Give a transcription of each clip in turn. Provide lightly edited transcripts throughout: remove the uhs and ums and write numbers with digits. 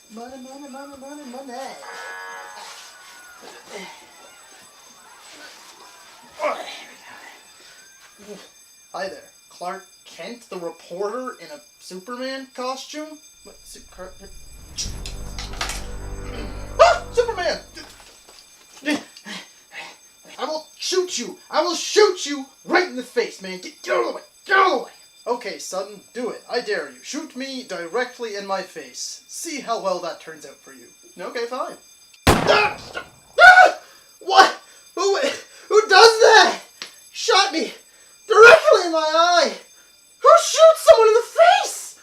Money, money, money, money, money. Hi there. Clark Kent, the reporter in a Superman costume? What? Superman! I will shoot you! I will shoot you right in the face, man! Get out of the way! Get out of the way! Okay, son, do it. I dare you. Shoot me directly in my face. See how well that turns out for you. Okay, fine. What? Who does that? Shot me directly in my eye. Who shoots someone in the face?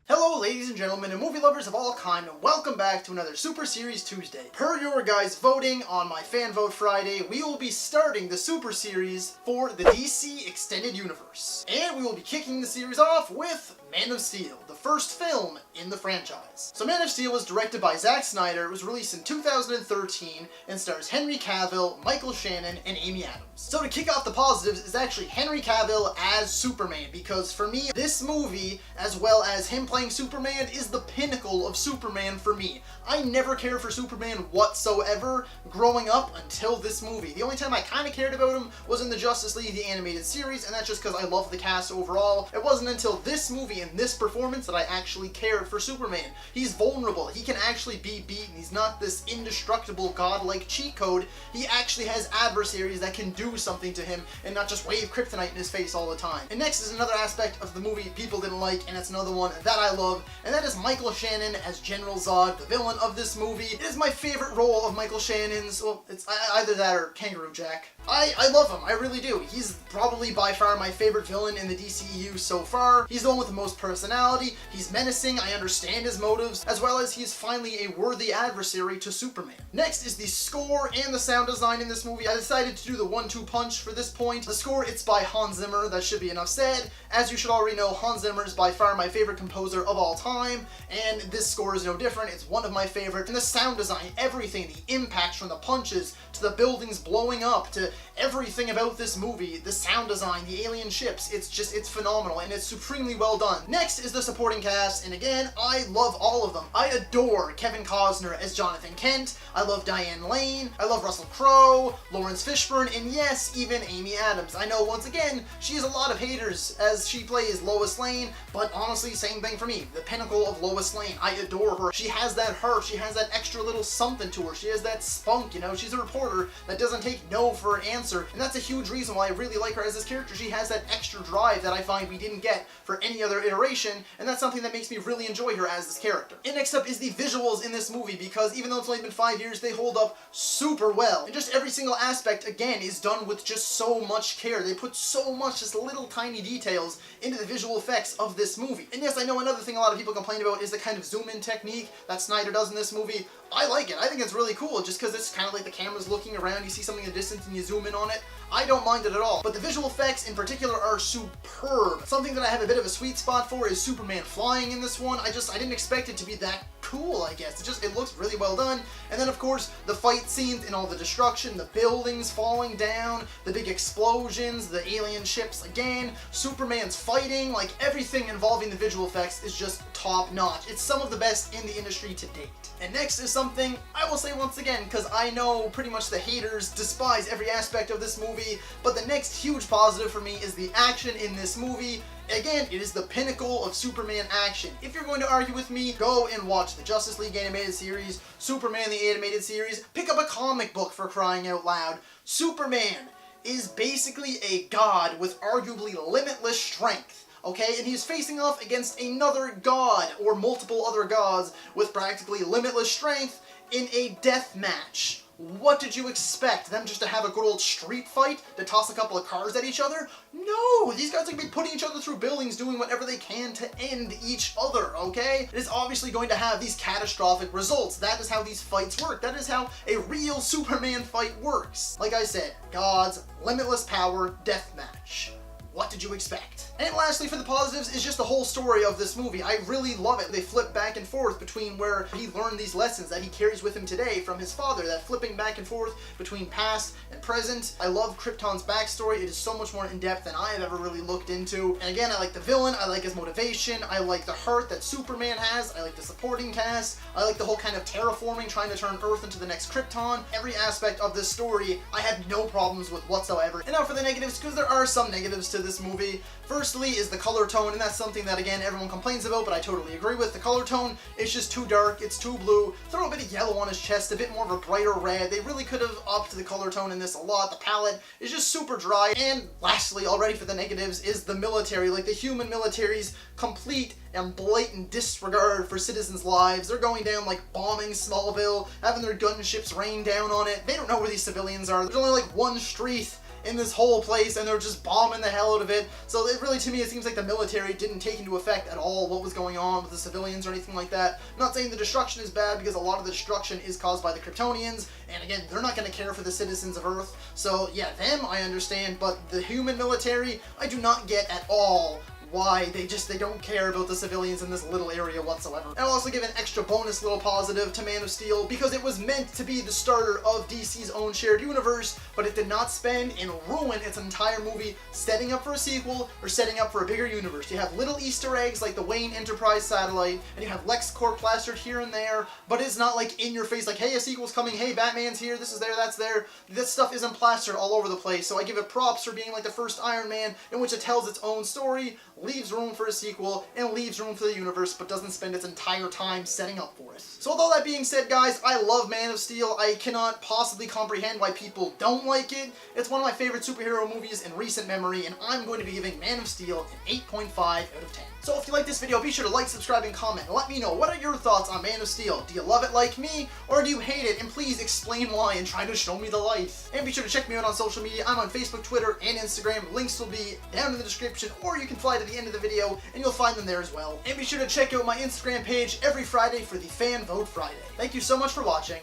Hello, ladies and gentlemen, and movie lovers of all kind, and welcome back to another Super Series Tuesday. Per your guys' voting on my Fan Vote Friday, we will be starting the Super Series for the DC Extended Universe. And we will be kicking the series off with Man of Steel, the first film in the franchise. So Man of Steel was directed by Zack Snyder, it was released in 2013, and stars Henry Cavill, Michael Shannon, and Amy Adams. So to kick off the positives is actually Henry Cavill as Superman, because for me, this movie, as well as him playing Superman, is the pinnacle of Superman for me. I never cared for Superman whatsoever growing up until this movie. The only time I kind of cared about him was in the Justice League, the animated series, and that's just because I love the cast overall. It wasn't until this movie and this performance that I actually cared for Superman. He's vulnerable. He can actually be beaten. He's not this indestructible godlike cheat code. He actually has adversaries that can do something to him and not just wave kryptonite in his face all the time. And next is another aspect of the movie people didn't like, and it's another one that I love, and that is Michael Shannon as General Zod, the villain of this movie. It is my favorite role of Michael Shannon's. Well, it's either that or Kangaroo Jack. I love him, I really do. He's probably by far my favorite villain in the DCEU so far. He's the one with the most personality, he's menacing, I understand his motives, as well as he's finally a worthy adversary to Superman. Next is the score and the sound design in this movie. I decided to do the 1-2 punch for this point. The score, it's by Hans Zimmer, that should be enough said. As you should already know, Hans Zimmer is by far my favorite composer of all time, and this score is no different. It's one of my favorites. And the sound design, everything, the impacts from the punches to the buildings blowing up to everything about this movie, the sound design, the alien ships, it's phenomenal and it's supremely well done. Next is the supporting cast, and again, I love all of them. I adore Kevin Costner as Jonathan Kent, I love Diane Lane, I love Russell Crowe, Lawrence Fishburne, and yes, even Amy Adams. I know, once again, she has a lot of haters as she plays Lois Lane, but honestly, same thing for me. The pinnacle of Lois Lane. I adore her. She has that heart, she has that extra little something to her, she has that spunk, you know, she's a reporter that doesn't take no for an answer, and that's a huge reason why I really like her as this character. She has that extra drive that I find we didn't get for any other iteration, and that's something that makes me really enjoy her as this character. And next up is the visuals in this movie, because even though it's only been 5 years, they hold up super well. And just every single aspect, again, is done with just so much care. They put so much, just little tiny details into the visual effects of this movie. And yes, I know another thing a lot of people complain about is the kind of zoom-in technique that Snyder does in this movie. I like it. I think it's really cool, just because it's kind of like the camera's looking around, you see something in the distance and you zoom in on it. I don't mind it at all. But the visual effects in particular are superb. Something that I have a bit of a sweet spot for is Superman flying in this one. I didn't expect it to be that cool, I guess. It looks really well done. And then of course, the fight scenes and all the destruction, the buildings falling down, the big explosions, the alien ships again, Superman's fighting, like everything involving the visual effects is just top notch. It's some of the best in the industry to date. And next is something I will say once again, because I know pretty much the haters despise every aspect of this movie, but the next huge positive for me is the action in this movie. Again, it is the pinnacle of Superman action. If you're going to argue with me, go and watch the Justice League animated series, Superman the animated series, pick up a comic book for crying out loud. Superman is basically a god with arguably limitless strength. Okay, and he's facing off against another god, or multiple other gods, with practically limitless strength in a death match. What did you expect? Them just to have a good old street fight? To toss a couple of cars at each other? No! These guys are going to be putting each other through buildings, doing whatever they can to end each other, okay? It is obviously going to have these catastrophic results. That is how these fights work. That is how a real Superman fight works. Like I said, gods, limitless power, deathmatch. What did you expect? And lastly, for the positives, is just the whole story of this movie. I really love it. They flip back and forth between where he learned these lessons that he carries with him today from his father, that flipping back and forth between past and present. I love Krypton's backstory. It is so much more in-depth than I have ever really looked into. And again, I like the villain, I like his motivation, I like the heart that Superman has, I like the supporting cast, I like the whole kind of terraforming, trying to turn Earth into the next Krypton. Every aspect of this story, I have no problems with whatsoever. And now for the negatives, because there are some negatives to this movie. Firstly is the color tone, and that's something that, again, everyone complains about, but I totally agree with. The color tone is just too dark, it's too blue. Throw a bit of yellow on his chest, a bit more of a brighter red. They really could have upped the color tone in this a lot. The palette is just super dry. And lastly, already for the negatives, is the military. Like, the human military's complete and blatant disregard for citizens' lives. They're going down, like, bombing Smallville, having their gunships rain down on it. They don't know where these civilians are. There's only, like, one street in this whole place, and they're just bombing the hell out of it. So it really, to me, it seems like the military didn't take into effect at all what was going on with the civilians or anything like that. I'm not saying the destruction is bad, because a lot of the destruction is caused by the Kryptonians, and again, they're not going to care for the citizens of Earth. So yeah, them I understand, but the human military, I do not get at all why they don't care about the civilians in this little area whatsoever. And I'll also give an extra bonus little positive to Man of Steel, because it was meant to be the starter of DC's own shared universe, but it did not spend and ruin its entire movie setting up for a sequel or setting up for a bigger universe. You have little Easter eggs like the Wayne Enterprise satellite, and you have LexCorp plastered here and there, but it's not like in your face like, hey, a sequel's coming, hey, Batman's here, this is there, that's there. This stuff isn't plastered all over the place, so I give it props for being like the first Iron Man, in which it tells its own story, leaves room for a sequel, and leaves room for the universe, but doesn't spend its entire time setting up for it. So with all that being said, guys, I love Man of Steel. I cannot possibly comprehend why people don't like it. It's one of my favorite superhero movies in recent memory, and I'm going to be giving Man of Steel an 8.5 out of 10. So if you like this video, be sure to like, subscribe, and comment, and let me know, what are your thoughts on Man of Steel? Do you love it like me, or do you hate it? And please explain why and try to show me the light. And be sure to check me out on social media. I'm on Facebook, Twitter, and Instagram. Links will be down in the description, or you can fly to the end of the video and you'll find them there as well. And be sure to check out my Instagram page every Friday for the Fan Vote Friday. Thank you so much for watching,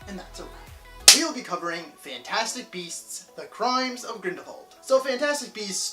and that's a wrap. We'll be covering Fantastic Beasts: The Crimes of Grindelwald. So Fantastic Beasts